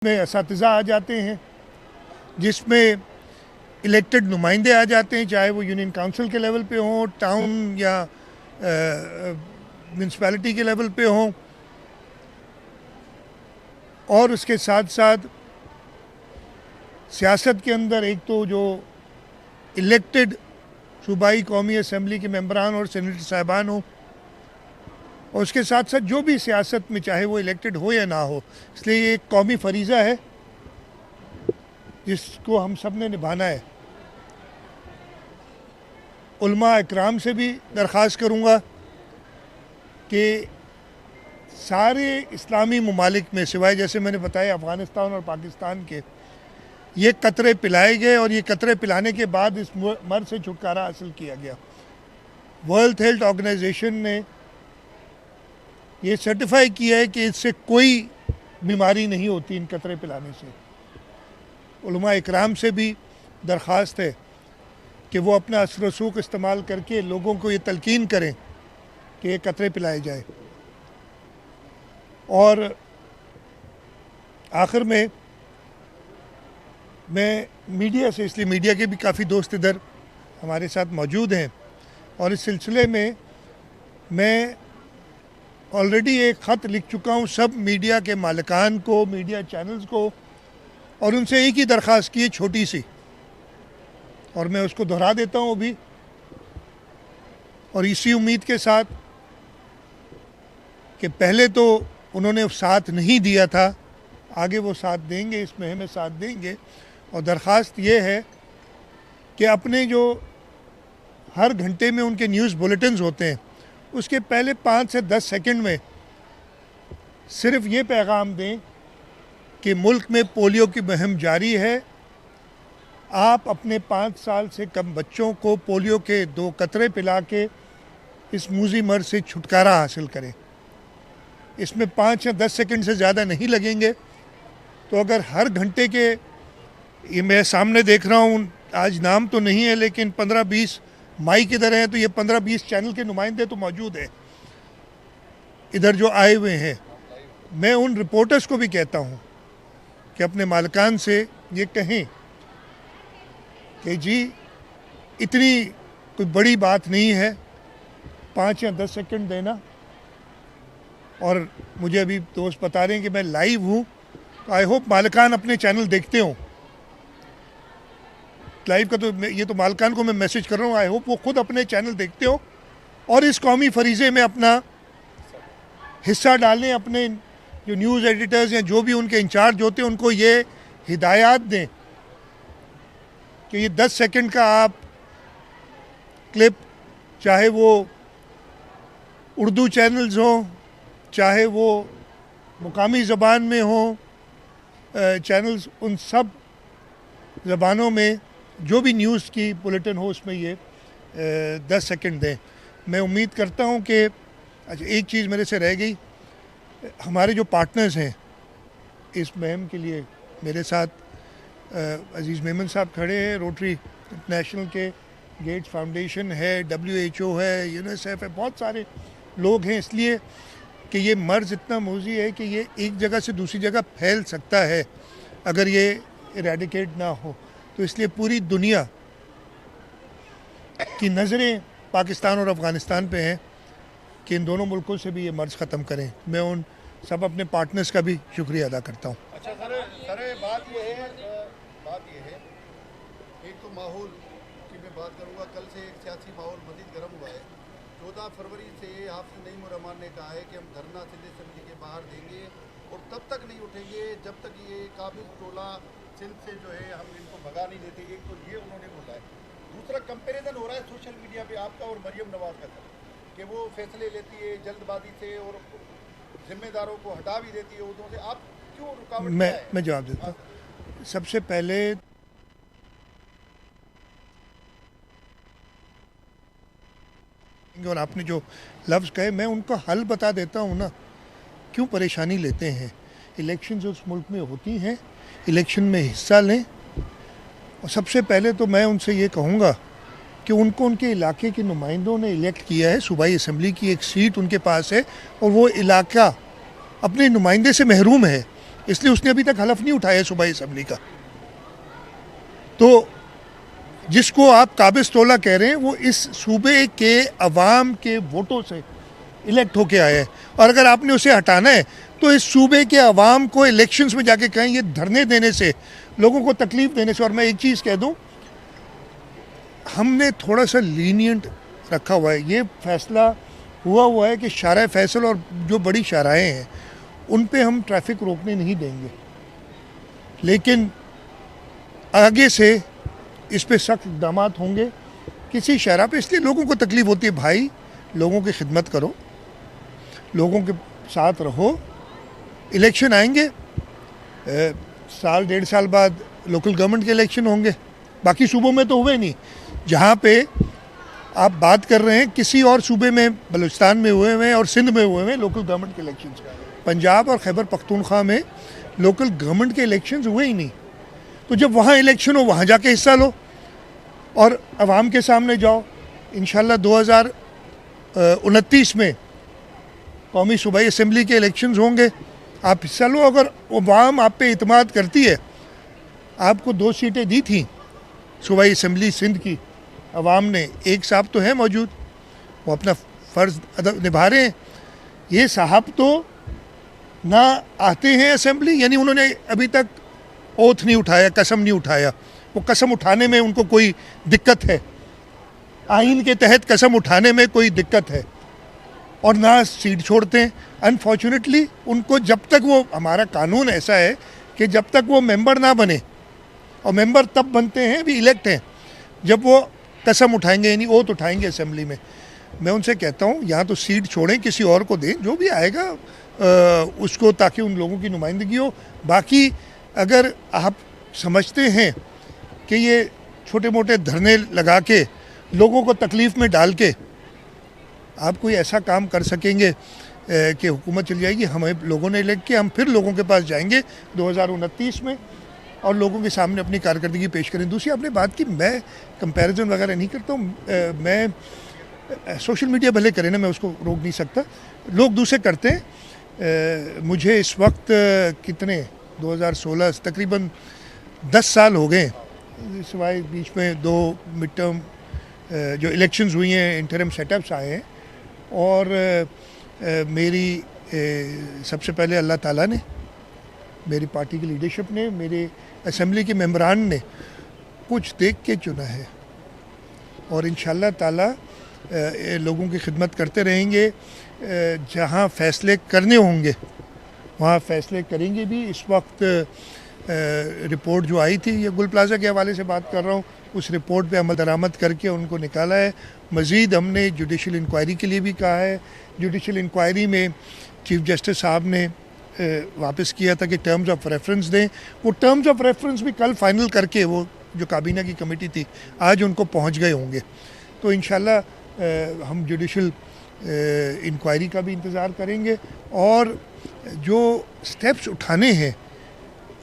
में असातिज़ा आ जाते हैं, जिसमें इलेक्टेड नुमाइंदे आ जाते हैं, चाहे वो यूनियन काउंसिल के लेवल पे हों, टाउन या म्यूनसिपैलिटी के लेवल पे हों, और उसके साथ साथ सियासत के अंदर एक तो जो इलेक्टेड सूबाई कौमी असम्बली के मेंबरान और सेनेटर साहिबान हों, और उसके साथ साथ जो भी सियासत में चाहे वो इलेक्टेड हो या ना हो। इसलिए ये एक कौमी फरीज़ा है जिसको हम सब ने निभाना है। उलमा इकराम से भी दरख्वास्त करूँगा कि सारे इस्लामी ममालिक में सिवाय जैसे मैंने बताया अफ़गानिस्तान और पाकिस्तान के, ये कतरे पिलाए गए और ये कतरे पिलाने के बाद इस मर्ज से छुटकारा हासिल किया गया। वर्ल्ड हेल्थ ऑर्गेनाइजेशन ने ये सर्टिफाई किया है कि इससे कोई बीमारी नहीं होती इन कतरे पिलाने से। उलमा इकराम से भी दरख्वास्त है कि वो अपना असर रसूख इस्तेमाल करके लोगों को ये तलकीन करें कि ये कतरे पिलाए जाए। और आखिर में मैं मीडिया से, इसलिए मीडिया के भी काफ़ी दोस्त इधर हमारे साथ मौजूद हैं, और इस सिलसिले में मैं ऑलरेडी एक ख़त लिख चुका हूँ सब मीडिया के मालिकान को, मीडिया चैनल्स को, और उनसे एक ही दरख्वास्त की है छोटी सी, और मैं उसको दोहरा देता हूँ अभी, और इसी उम्मीद के साथ कि पहले तो उन्होंने साथ नहीं दिया था, आगे वो साथ देंगे, इस मुहिम में साथ देंगे। और दरख्वास्त ये है कि अपने जो हर घंटे में उनके न्यूज़ बुलेटिन्स होते हैं, उसके पहले 5 से 10 सेकंड में सिर्फ ये पैगाम दें कि मुल्क में पोलियो की मुहिम जारी है। आप अपने 5 साल से कम बच्चों को पोलियो के 2 कतरे पिला के इस मूजी मर्ज से छुटकारा हासिल करें। इसमें 5 या 10 सेकंड से ज़्यादा नहीं लगेंगे। तो अगर हर घंटे के, ये मैं सामने देख रहा हूँ, आज नाम तो नहीं है लेकिन 15-20 माइक इधर हैं, तो ये 15-20 चैनल के नुमाइंदे तो मौजूद हैं इधर जो आए हुए हैं। मैं उन रिपोर्टर्स को भी कहता हूँ कि अपने मालिकान से ये कहें कि जी इतनी कोई बड़ी बात नहीं है, 5 या 10 सेकंड देना। और मुझे अभी दोस्त बता रहे हैं कि मैं लाइव हूँ, तो आई होप मालिकान अपने चैनल देखते हों। लाइव का तो ये तो मालिकान को मैं मैसेज कर रहा हूँ, आई होप वो खुद अपने चैनल देखते हो और इस कौमी फरीज़े में अपना हिस्सा डालें। अपने जो न्यूज़ एडिटर्स या जो भी उनके इंचार्ज होते हैं उनको ये हिदायत दें कि ये 10 सेकंड का आप क्लिप, चाहे वो उर्दू चैनल्स हों, चाहे वो मुकामी ज़बान में हों चैनल्स, उन सब ज़बानों में जो भी न्यूज़ की बुलेटिन हो उसमें ये 10 सेकंड दें। मैं उम्मीद करता हूँ कि अच्छा, एक चीज़ मेरे से रह गई, हमारे जो पार्टनर्स हैं इस मुहिम के लिए, मेरे साथ अजीज़ मेमन साहब खड़े हैं, रोटरी इंटरनेशनल के, गेट्स फाउंडेशन है, WHO है, यूनिसेफ है, बहुत सारे लोग हैं, इसलिए कि ये मर्ज़ इतना मोज़ी है कि ये एक जगह से दूसरी जगह फैल सकता है अगर ये इरेडिकेट ना हो। तो इसलिए पूरी दुनिया की नज़रें पाकिस्तान और अफ़गानिस्तान पे हैं कि इन दोनों मुल्कों से भी ये मर्ज़ ख़त्म करें। मैं उन सब अपने पार्टनर्स का भी शुक्रिया अदा करता हूँ। अच्छा सर, बात ये है एक तो माहौल की मैं बात करूँगा। कल से एक सियासी माहौल मज़ीद गर्म हुआ है। 14 फरवरी से हाफिज़ नईम उर रहमान ने कहा है कि हम धरना सिंध असेंबली के बाहर देंगे और तब तक नहीं उठेंगे जब तक ये काबिल टोला सिंध से जो है हम इनको भगा नहीं देते। एक तो ये उन्होंने बोला है। दूसरा कंपैरिजन हो रहा है सोशल मीडिया पे आपका और मरियम नवाज़ का कि वो फैसले लेती है जल्दबाजी से और जिम्मेदारों को हटा भी देती है उधर से। आप क्यों रुकावट? मैं जवाब देता हूँ। सबसे पहले और आपने जो लफ्ज़ कहे मैं उनका हल बता देता हूँ ना, क्यों परेशानी लेते हैं। इलेक्शंस उस मुल्क में होती हैं, इलेक्शन में हिस्सा लें। और सबसे पहले तो मैं उनसे ये कहूँगा कि उनको उनके इलाके के नुमाइंदों ने इलेक्ट किया है, सूबाई असम्बली की एक सीट उनके पास है और वो इलाका अपने नुमाइंदे से महरूम है। इसलिए उसने अभी तक हलफ नहीं उठाया सूबाई असम्बली का। तो जिसको आप काबिज तोला कह रहे हैं वो इस सूबे के अवाम के वोटों से इलेक्ट होके आया है, और अगर आपने उसे हटाना है तो इस सूबे के अवाम को इलेक्शंस में जाके कहें ये धरने देने से, लोगों को तकलीफ देने से। और मैं एक चीज़ कह दूं, हमने थोड़ा सा लीनियंट रखा हुआ है। ये फैसला हुआ है कि शारा फैसल और जो बड़ी शाराएँ हैं उन पे हम ट्रैफिक रोकने नहीं देंगे, लेकिन आगे से इस पे सख्त इक़दाम होंगे किसी शहरा पे। इसलिए लोगों को तकलीफ़ होती है। भाई, लोगों की खिदमत करो, लोगों के साथ रहो। इलेक्शन आएंगे, साल 1.5 साल बाद लोकल गवर्नमेंट के इलेक्शन होंगे। बाकी सूबों में तो हुए नहीं। जहाँ पे आप बात कर रहे हैं किसी और सूबे में, बलूचिस्तान में हुए हैं और सिंध में हुए हैं लोकल गवर्नमेंट के इलेक्शन। पंजाब और खैबर पख्तूनख्वा में लोकल गवर्नमेंट के इलेक्शन हुए ही नहीं। तो जब वहाँ इलेक्शन हो वहाँ जाके हिस्सा लो और अवाम के सामने जाओ। इंशाल्लाह 2029 में कौमी सूबाई असम्बली के इलेक्शंस होंगे, आप हिस्सा लो। अगर अवाम आप पे इतमाद करती है, आपको 2 सीटें दी थी सूबाई असम्बली सिंध की अवाम ने, एक साहब तो है मौजूद, वो अपना फ़र्ज़ निभा रहे हैं। ये साहब तो ना आते हैं असम्बली, यानी उन्होंने अभी तक ओथ नहीं उठाया, कसम नहीं उठाया। वो कसम उठाने में उनको कोई दिक्कत है, आइन के तहत कसम उठाने में कोई दिक्कत है, और ना सीट छोड़ते हैं। अनफॉर्चुनेटली उनको जब तक वो, हमारा कानून ऐसा है कि जब तक वो मेंबर ना बने, और मेंबर तब बनते हैं, भी इलेक्ट हैं, जब वो कसम उठाएंगे, यानी ओथ उठाएंगे असम्बली में। मैं उनसे कहता हूँ या तो सीट छोड़ें, किसी और को दें, जो भी आएगा उसको, ताकि उन लोगों की नुमाइंदगी हो। बाकी अगर आप समझते हैं कि ये छोटे मोटे धरने लगा के लोगों को तकलीफ़ में डाल के आप कोई ऐसा काम कर सकेंगे कि हुकूमत चल जाएगी, हमें लोगों ने इलेक्ट किया, हम फिर लोगों के पास जाएंगे 2029 में और लोगों के सामने अपनी कारकर्दगी पेश करें। दूसरी आपने बात की, मैं कंपैरिजन वगैरह नहीं करता हूँ। मैं सोशल मीडिया भले करे ना, मैं उसको रोक नहीं सकता, लोग दूसरे करते हैं। मुझे इस वक्त कितने 2016 तकरीबन 10 साल हो गए, सिवाय बीच में 2 मिड टर्म जो इलेक्शंस हुई हैं, इंटरिम सेटअप्स आए हैं। और मेरी सबसे पहले अल्लाह ताला ने, मेरी पार्टी की लीडरशिप ने, मेरे असम्बली के मेंबरान ने कुछ देख के चुना है, और इंशाअल्लाह ताला लोगों की खिदमत करते रहेंगे। जहाँ फ़ैसले करने होंगे वहाँ फ़ैसले करेंगे भी। इस वक्त रिपोर्ट जो आई थी, ये गुल प्लाजा के हवाले से बात कर रहा हूँ, उस रिपोर्ट पे अमल दरामद करके उनको निकाला है। मज़ीद हमने जुडिशल इंक्वायरी के लिए भी कहा है। जुडिशल इंक्वायरी में चीफ जस्टिस साहब ने वापस किया था कि टर्म्स ऑफ रेफरेंस दें। वो टर्म्स ऑफ रेफरेंस भी कल फाइनल करके, वो जो काबीना की कमेटी थी आज उनको पहुँच गए होंगे। तो इंशाल्लाह हम जुडिशल इंक्वायरी का भी इंतज़ार करेंगे, और जो स्टेप्स उठाने हैं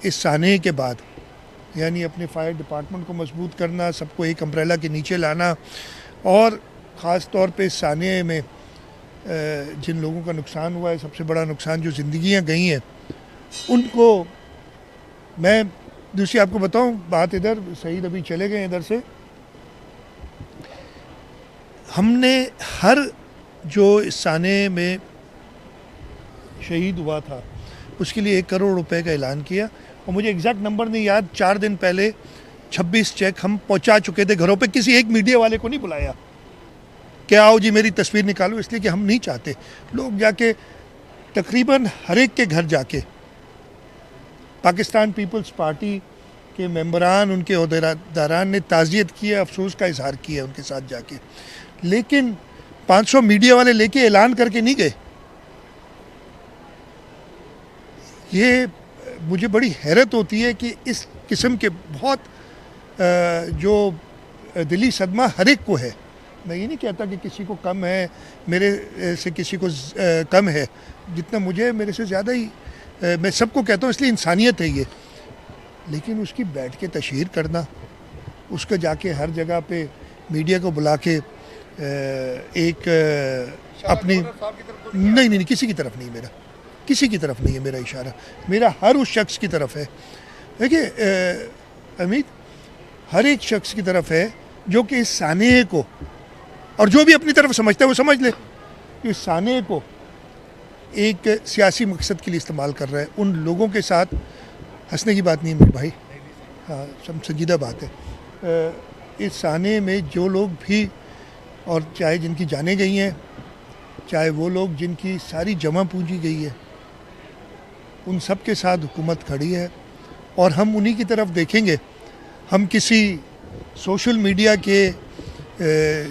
इस साने के बाद, यानी अपने फायर डिपार्टमेंट को मजबूत करना, सबको एक अम्ब्रेला के नीचे लाना, और ख़ास तौर पे इस साने में जिन लोगों का नुकसान हुआ है, सबसे बड़ा नुकसान जो ज़िंदगियां गई हैं उनको। मैं दूसरी आपको बताऊं बात, इधर सईद अभी चले गए इधर से, हमने हर जो इस साने में शहीद हुआ था उसके लिए 1 करोड़ रुपए का ऐलान किया, और मुझे एग्जैक्ट नंबर नहीं याद, 4 दिन पहले 26 चेक हम पहुंचा चुके थे घरों पे। किसी एक मीडिया वाले को नहीं बुलाया कि आओ जी मेरी तस्वीर निकालो, इसलिए कि हम नहीं चाहते लोग जाके, तकरीबन हर एक के घर जाके पाकिस्तान पीपल्स पार्टी के मेंबरान, उनके ओहदेदारान ने ताज़ियत की है, अफसोस का इजहार किया उनके साथ जाके। लेकिन 500 मीडिया वाले लेके ऐलान करके नहीं गए। ये मुझे बड़ी हैरत होती है कि इस किस्म के बहुत जो दिली सदमा हर एक को है। मैं ये नहीं कहता कि किसी को कम है, मेरे से किसी को कम है, जितना मुझे मेरे से ज़्यादा ही, मैं सबको कहता हूँ, इसलिए इंसानियत है ये। लेकिन उसकी बैठ के तशहीर करना, उसका जाके हर जगह पे मीडिया को बुला के एक अपनी, नहीं किसी की तरफ नहीं, मेरा किसी की तरफ नहीं है मेरा इशारा, मेरा हर उस शख्स की तरफ है। देखिए अमित, हर एक शख्स की तरफ है जो कि इस सानेह को, और जो भी अपनी तरफ समझता है वो समझ ले, इस सानेह को एक सियासी मकसद के लिए इस्तेमाल कर रहा है। उन लोगों के साथ हंसने की बात नहीं है मेरे भाई, हाँ संजीदा बात है। इस साने में जो लोग भी, और चाहे जिनकी जाने गई हैं, चाहे वो लोग जिनकी सारी जमा पूंजी गई है, उन सब के साथ हुकूमत खड़ी है और हम उन्हीं की तरफ देखेंगे। हम किसी सोशल मीडिया के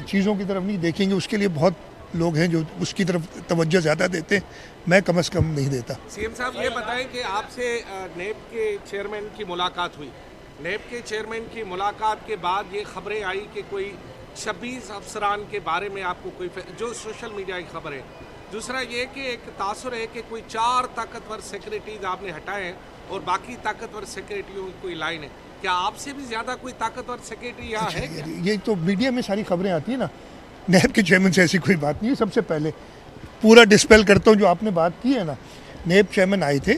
चीज़ों की तरफ नहीं देखेंगे, उसके लिए बहुत लोग हैं जो उसकी तरफ तवज्जो ज़्यादा देते हैं, मैं कम से कम नहीं देता। सीएम साहब ये बताएं कि आपसे नेब के चेयरमैन की मुलाकात हुई, नेब के चेयरमैन की मुलाकात के बाद ये खबरें आई कि कोई 26 अफसरान के बारे में आपको कोई, जो सोशल मीडिया की खबर है। दूसरा ये कि एक तासुर है कि कोई 4 ताकतवर सेक्रेटरीज आपने हटाए हैं और बाकी ताकतवर सेक्रेटरियों की कोई लाइन है। क्या आपसे भी ज़्यादा कोई ताकतवर सेक्रेटरी यहाँ है क्या? ये तो मीडिया में सारी खबरें आती है ना, नेब के चेयरमैन से ऐसी कोई बात नहीं है। सबसे पहले पूरा डिस्पेल करता हूँ जो आपने बात की है ना, नेब चेयरमैन आए थे,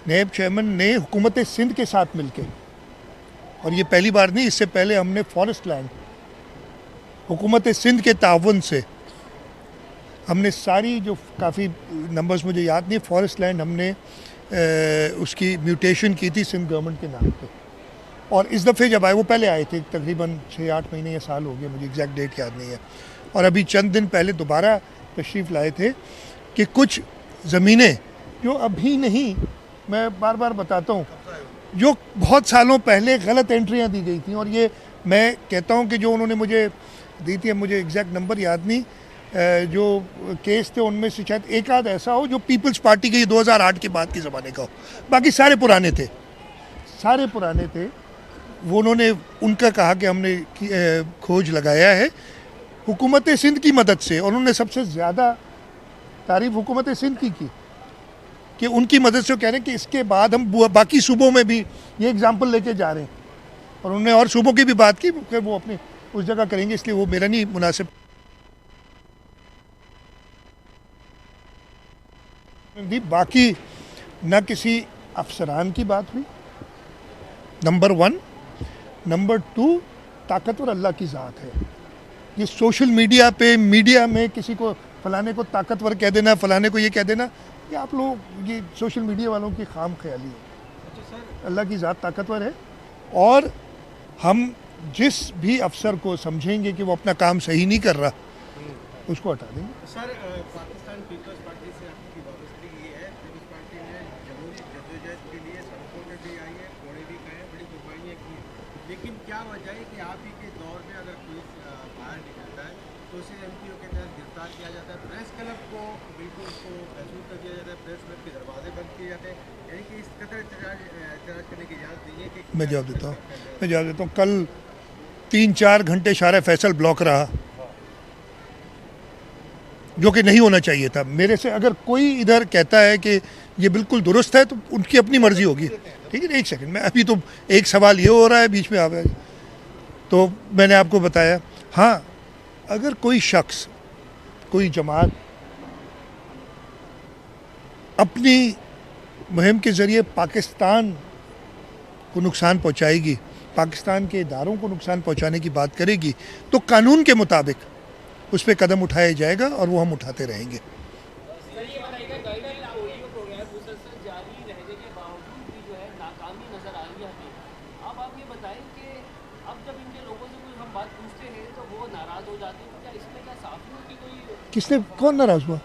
नेब चेयरमैन ने हुकूमत सिंध के साथ मिलके, और ये पहली बार नहीं, इससे पहले हमने फॉरेस्ट लैंड हुकूमत सिंध के ताउन से हमने सारी, जो काफ़ी नंबर्स मुझे याद नहीं, फॉरेस्ट लैंड हमने उसकी म्यूटेशन की थी सिंध गवर्नमेंट के नाम पे। और इस दफ़े जब आए, वो पहले आए थे तकरीबन 6-8 महीने या साल हो गए, मुझे एग्जैक्ट डेट याद नहीं है, और अभी चंद दिन पहले दोबारा तशरीफ़ लाए थे कि कुछ ज़मीनें जो अभी नहीं, मैं बार बार बताता हूँ, जो बहुत सालों पहले गलत एंट्रियाँ दी गई थी, और ये मैं कहता हूँ कि जो उन्होंने मुझे दी थी, मुझे एग्जैक्ट नंबर याद नहीं, जो केस थे उनमें से शायद एक आध ऐसा हो जो पीपल्स पार्टी के 2008 के बाद के ज़माने का हो, बाकी सारे पुराने थे, सारे पुराने थे। वो उन्होंने, उनका कहा कि हमने खोज लगाया है हुकूमत सिंध की मदद से, और उन्होंने सबसे ज़्यादा तारीफ हुकूमत सिंध की कि उनकी मदद से, कह रहे हैं कि इसके बाद हम बाकी सूबों में भी ये एग्जाम्पल लेके जा रहे हैं, और उन्होंने और सूबों की भी बात की कि वो अपने उस जगह करेंगे, इसलिए वो मेरा नहीं मुनासिब। बाकी न किसी अफसरान की बात हुई, नंबर 1, नंबर 2, ताकतवर अल्लाह की ज़ात है। ये सोशल मीडिया पे, मीडिया में किसी को फलाने को ताकतवर कह देना, फलाने को ये कह देना, ये आप लोग, ये सोशल मीडिया वालों की खाम ख्याली है। अल्लाह की ज़ात ताकतवर है, और हम जिस भी अफसर को समझेंगे कि वो अपना काम सही नहीं कर रहा, उसको हटा देंगे। सर, पाकिस्तान पीपल्स पार्टी से आपकी वाबस्तगी ये है, पीपल्स पार्टी ने जमहूरी जद्दोजहद के लिए सड़कों में भी आई है, घोड़े भी खाए, बड़ी कुर्बानियाँ की हैं, लेकिन क्या वजह है कि आप ही के दौर में अगर कोई बाहर निकलता है तो उसे एमपीओ के तहत गिरफ्तार किया जाता है, प्रेस क्लब को बिल्कुल उसको महसूस कर दिया जाता है, प्रेस क्लब के दरवाजे बंद किए जाते हैं, यानी कि इस कदर एहतजाज करने की इजाज़त नहीं है कि। मैं जवाब देता हूँ, कल 3-4 घंटे शारा फैसल ब्लॉक रहा, जो कि नहीं होना चाहिए था। मेरे से अगर कोई इधर कहता है कि ये बिल्कुल दुरुस्त है तो उनकी अपनी मर्जी होगी, ठीक है। एक सेकंड, मैं अभी तो एक सवाल ये हो रहा है बीच में आ गया, तो मैंने आपको बताया। हाँ, अगर कोई शख्स, कोई जमात अपनी मुहिम के ज़रिए पाकिस्तान को नुकसान पहुंचाएगी, पाकिस्तान के इदारों को नुकसान पहुंचाने की बात करेगी, तो कानून के मुताबिक उस पर कदम उठाया जाएगा, और वो हम उठाते रहेंगे। किसने, कौन नाराज हुआ?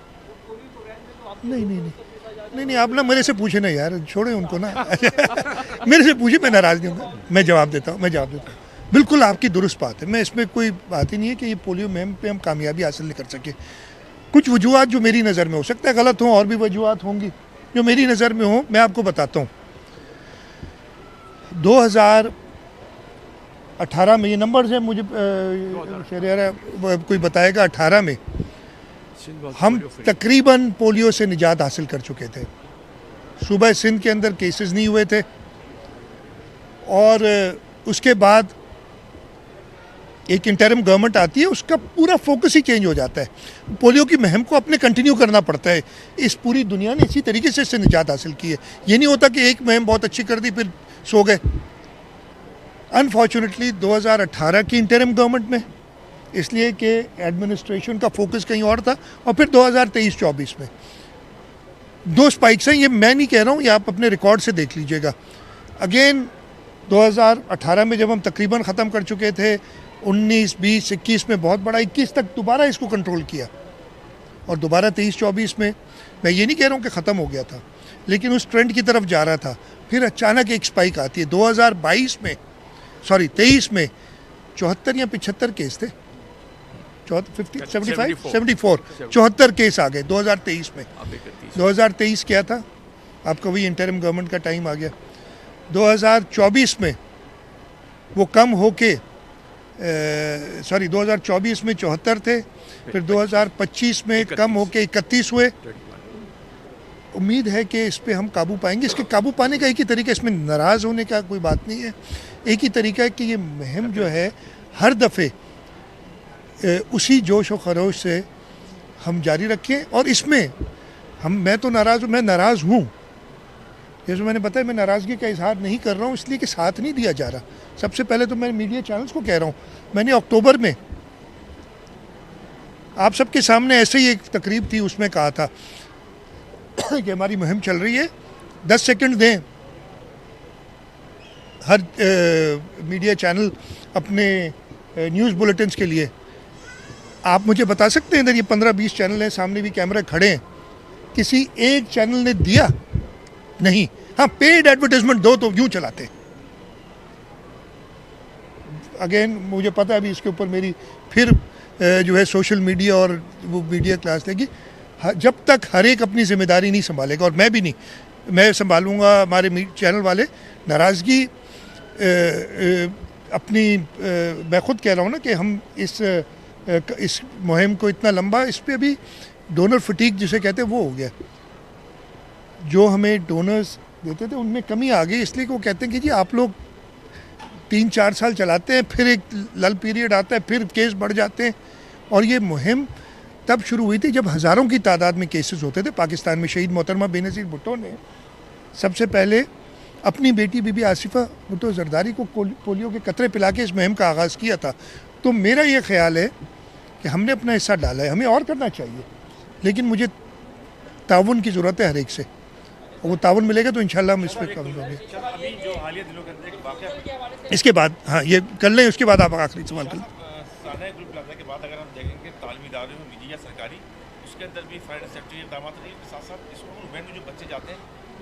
नहीं, आप ना मेरे से पूछे ना यार, छोड़े उनको ना मेरे से पूछे, मैं नाराज़ नहीं हूँ, मैं जवाब देता हूँ। बिल्कुल आपकी दुरुस्त बात है, मैं इसमें कोई बात ही नहीं है कि ये पोलियो मुहिम पे हम कामयाबी हासिल नहीं कर सके। कुछ वजूहत जो मेरी नज़र में, हो सकता है गलत हों, और भी वजूहत होंगी जो मेरी नज़र में हो, मैं आपको बताता हूँ। 2018 में, ये नंबर्स है, मुझे कोई बताएगा, 18 में हम तकरीबन पोलियो से निजात हासिल कर चुके थे। सूबा सिंध के अंदर केसेस नहीं हुए थे, और उसके बाद एक इंटरिम गवर्नमेंट आती है, उसका पूरा फोकस ही चेंज हो जाता है। पोलियो की मुहिम को अपने कंटिन्यू करना पड़ता है। इस पूरी दुनिया ने इसी तरीके से इससे निजात हासिल की है। ये नहीं होता कि एक मुहिम बहुत अच्छी कर दी फिर सो गए। अनफॉर्चुनेटली 2018 की इंटरिम गवर्नमेंट में, इसलिए कि एडमिनिस्ट्रेशन का फोकस कहीं और था, और फिर 2023-24 में 2 स्पाइक्स हैं। ये मैं नहीं कह रहा हूँ, ये आप अपने रिकॉर्ड से देख लीजिएगा। अगेन 2018 में जब हम तकरीबन ख़त्म कर चुके थे, 19, 20, 21 में बहुत बड़ा, 21 तक दोबारा इसको कंट्रोल किया, और दोबारा 23-24 में, मैं ये नहीं कह रहा हूँ कि ख़त्म हो गया था, लेकिन उस ट्रेंड की तरफ जा रहा था। फिर अचानक एक स्पाइक आती है 23 में 74 या 75 केस थे, 74 केस आ गए 2023 में। 2023 क्या था, आपका वही इंटरिम गवर्नमेंट का टाइम आ गया। 2024 में वो कम होके 2024 में 74 थे, फिर 2025 में कम होके 31 हुए। उम्मीद है कि इस पे हम काबू पाएंगे। इसके काबू पाने का एक ही तरीका, इसमें नाराज़ होने का कोई बात नहीं है, एक ही तरीका है कि ये मुहिम जो है हर दफ़े उसी जोश और खरोश से हम जारी रखें। और इसमें मैं तो नाराज़ हूँ, मैं नाराज़ हूँ, जैसे मैंने बताया, मैं नाराज़गी का इजहार नहीं कर रहा हूँ इसलिए कि साथ नहीं दिया जा रहा। सबसे पहले तो मैं मीडिया चैनल्स को कह रहा हूँ, मैंने अक्टूबर में आप सबके सामने ऐसे ही एक तकरीब थी, उसमें कहा था कि हमारी मुहिम चल रही है, 10 सेकंड दें हर मीडिया चैनल अपने न्यूज़ बुलेटिन्स के लिए। आप मुझे बता सकते हैं, इधर ये 15-20 चैनल हैं, सामने भी कैमरे खड़े हैं, किसी एक चैनल ने दिया नहीं। हाँ, पेड एडवर्टाइजमेंट दो तो यूँ चलाते। अगेन मुझे पता है अभी इसके ऊपर मेरी फिर जो है सोशल मीडिया और वो मीडिया क्लास लेगी। जब तक हर एक अपनी जिम्मेदारी नहीं संभालेगा, और मैं भी नहीं, मैं संभालूंगा, हमारे चैनल वाले, नाराज़गी अपनी मैं खुद कह रहा हूँ ना कि हम इस मुहिम को इतना लंबा, इस पर अभी डोनर फटीक जिसे कहते हैं वो हो गया। जो हमें डोनर्स देते थे उनमें कमी आ गई, इसलिए कि वो कहते हैं कि जी आप लोग 3-4 साल चलाते हैं, फिर एक लल पीरियड आता है, फिर केस बढ़ जाते हैं। और ये मुहिम तब शुरू हुई थी जब हज़ारों की तादाद में केसेस होते थे। पाकिस्तान में शहीद मोहतरमा बेनज़ीर भुट्टो ने सबसे पहले अपनी बेटी बीबी आसिफा भुट्टो जरदारी को पोलियो के कतरे पिला के इस मुहिम का आगाज़ किया था। तो मेरा ये ख्याल है कि हमने अपना हिस्सा डाला है, हमें और करना चाहिए, लेकिन मुझे ताउन की ज़रूरत है हर एक से, और वो ताउन मिलेगा तो इंशाल्लाह हम इस पर काम करेंगे। इसके बाद हाँ ये कर लें, उसके बाद आप आखिरी सवाल कर लें। के बाद अगर हम देखेंगे तालीमी इदारों में निजी या सरकारी, उसके अंदर भी फायर सेफ्टी इकदाम के साथ साथ स्कूल वैन में जो बच्चे जाते हैं,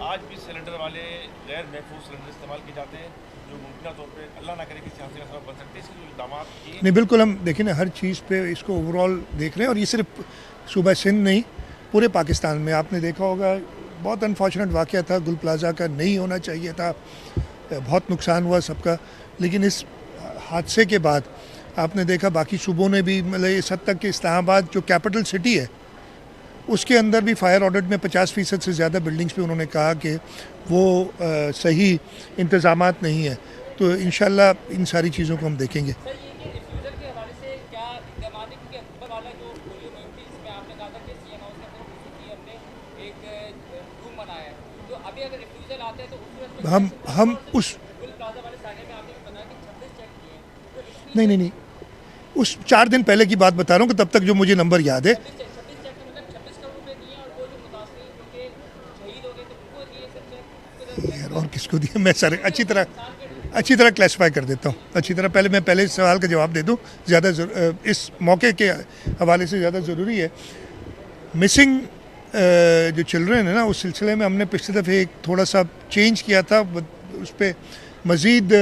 आज भी सिलेंडर वाले गैर महफूज सिलेंडर इस्तेमाल किए जाते हैं, जो मुमकिन तौर पर अल्लाह ना करे किसी हादसे का सबब बन सकते हैं। इसके इकदाम नहीं, बिल्कुल हम देखें ना, हर चीज़ पे इसको ओवरऑल देख रहे हैं, और ये सिर्फ सूबा सिंध नहीं, पूरे पाकिस्तान में आपने देखा होगा, बहुत अनफॉर्चुनेट वाक़या था, गुल प्लाजा का नहीं होना चाहिए था, बहुत नुकसान हुआ सबका। लेकिन इस हादसे के बाद आपने देखा बाकी सूबों ने भी, मतलब इस हद तक कि इस्लामाबाद जो कैपिटल सिटी है उसके अंदर भी फायर ऑडिट में 50% से ज़्यादा बिल्डिंग्स पे उन्होंने कहा कि वो सही इंतज़ामात नहीं है। तो इंशाल्लाह इन सारी चीज़ों को हम देखेंगे। हम उस नहीं उस 4 दिन पहले की बात बता रहा हूँ कि तब तक जो मुझे नंबर याद है, यार और किसको दिया, मैं सर अच्छी तरह क्लासिफाई कर देता हूँ। अच्छी तरह पहले सवाल का जवाब दे दूँ, ज़्यादा इस मौके के हवाले से ज़्यादा ज़रूरी है। मिसिंग जो चिल्ड्रेन है ना, उस सिलसिले में हमने पिछले दफ़े एक थोड़ा सा चेंज किया था, उस पर मज़ीद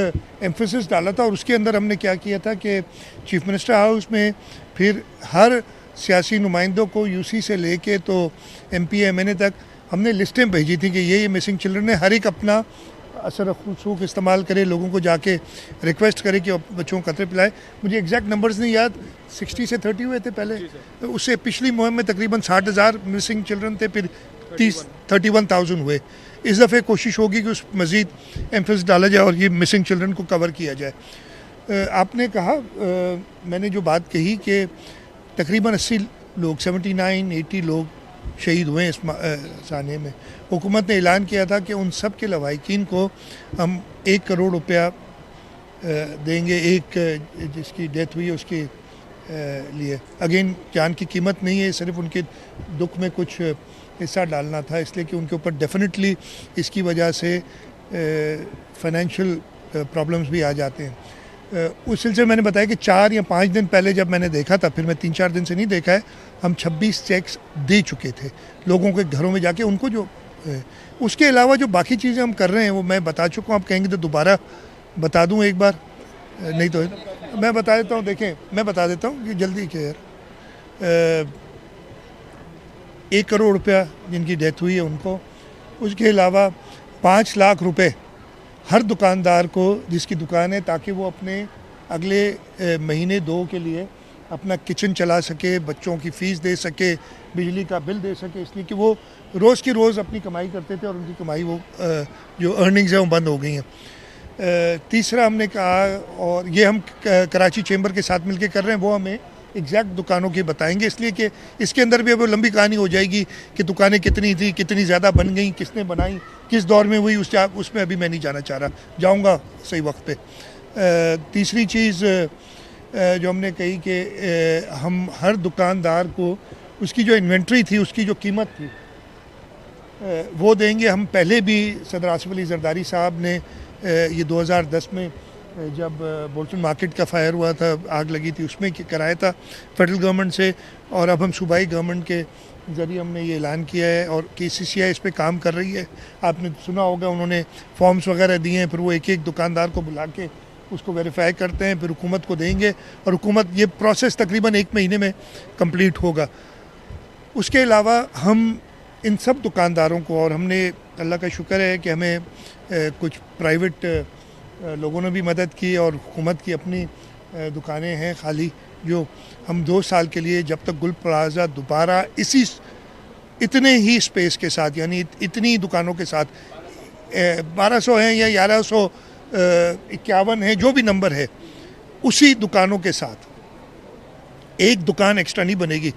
एम्फेसिस डाला था। और उसके अंदर हमने क्या किया था कि चीफ मिनिस्टर हाउस में फिर हर सियासी नुमाइंदों को यूसी से लेके तो MP MNA तक हमने लिस्टें भेजी थी कि ये मिसिंग चिल्ड्रन है, हर एक अपना असर रसूख इस्तेमाल करे, लोगों को जाके रिक्वेस्ट करे कि बच्चों को कतरे पिलाए। मुझे एग्जैक्ट नंबर्स नहीं याद, 60 से 30 हुए थे पहले, तो उससे पिछली मुहिम में तकरीबन 60,000 मिसिंग चिल्ड्रन थे, फिर 31,000 हुए। इस दफ़े कोशिश होगी कि उस मज़ीद एम्फेसिस डाला जाए और ये मिसिंग चिल्ड्रन को कवर किया जाए। आपने कहा मैंने जो बात कही कि तकरीबन 80 लोग 79-80 लोग शहीद हुए इस साने में। हुकूमत ने ऐलान किया था कि उन सब के लवाहिकीन को हम 1 करोड़ रुपया देंगे, एक जिसकी डेथ हुई उसके लिए। अगेन जान की कीमत नहीं है, सिर्फ उनके दुख में कुछ हिस्सा डालना था, इसलिए कि उनके ऊपर डेफिनेटली इसकी वजह से फाइनेंशियल प्रॉब्लम्स भी आ जाते हैं। उस सिलसिले में मैंने बताया कि 4 या 5 दिन पहले जब मैंने देखा था, फिर मैं 3-4 दिन से नहीं देखा है, हम 26 चेक्स दे चुके थे लोगों के घरों में जाके उनको जो उसके अलावा जो बाकी चीज़ें हम कर रहे हैं वो मैं बता चुका हूँ। आप कहेंगे तो दोबारा बता दूँ एक बार, नहीं तो मैं बता देता हूँ। देखें, मैं बता देता हूँ कि जल्दी क्या यार, 1 करोड़ रुपया जिनकी डेथ हुई है उनको, उसके अलावा 5 लाख रुपए हर दुकानदार को जिसकी दुकान है, ताकि वो अपने अगले महीने 2 के लिए अपना किचन चला सके, बच्चों की फ़ीस दे सके, बिजली का बिल दे सके, इसलिए कि वो रोज़ की रोज़ अपनी कमाई करते थे और उनकी कमाई वो जो अर्निंग्स है वो बंद हो गई हैं। तीसरा हमने कहा, और ये हम कराची चेंबर के साथ मिलकर कर रहे हैं, वो हमें एग्जैक्ट दुकानों की बताएंगे, इसलिए कि इसके अंदर भी अब लंबी कहानी हो जाएगी कि दुकानें कितनी थी, कितनी ज़्यादा बन गई, किसने बनाई, किस दौर में हुई, उसमें अभी मैं नहीं जाना चाह रहा, जाऊँगा सही वक्त पे। तीसरी चीज़ जो हमने कही कि हम हर दुकानदार को उसकी जो इन्वेंट्री थी, उसकी जो कीमत थी वो देंगे। हम पहले भी सदर आसिफ अली जरदारी साहब ने ये 2010 में जब बोल्टन मार्केट का फायर हुआ था, आग लगी थी, उसमें कराया था फेडरल गवर्नमेंट से, और अब हम सूबाई गवर्नमेंट के ज़रिए हमने ये ऐलान किया है और KCCI इस पे काम कर रही है। आपने सुना होगा उन्होंने फॉर्म्स वगैरह दिए हैं, फिर वो एक एक दुकानदार को बुला के उसको वेरीफाई करते हैं, फिर हुकूमत को देंगे और हुकूमत, ये प्रोसेस तकरीबन 1 महीने में कंप्लीट होगा। उसके अलावा हम इन सब दुकानदारों को, और हमने अल्लाह का शुक्र है कि हमें कुछ प्राइवेट लोगों ने भी मदद की और हुकूमत की अपनी दुकानें हैं खाली, जो हम 2 साल के लिए, जब तक गुल प्लाजा दोबारा इतने ही स्पेस के साथ, यानी इतनी दुकानों के साथ 1200 हैं या 1151 हैं, जो भी नंबर है, उसी दुकानों के साथ एक दुकान एक्स्ट्रा नहीं बनेगी।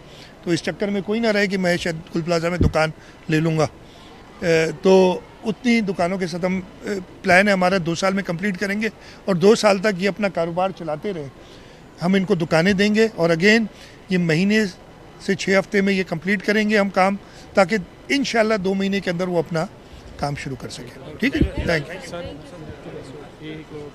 तो इस चक्कर में कोई ना रहे कि मैं शायद गुल प्लाजा में दुकान ले लूँगा, तो उतनी दुकानों के साथ हम प्लान है हमारा 2 साल में कंप्लीट करेंगे और 2 साल तक ये अपना कारोबार चलाते रहे। हम इनको दुकानें देंगे और अगेन ये महीने से 6 हफ्ते में ये कंप्लीट करेंगे हम काम, ताकि इंशाल्लाह 2 महीने के अंदर वो अपना काम शुरू कर सकें। ठीक है, थैंक यू।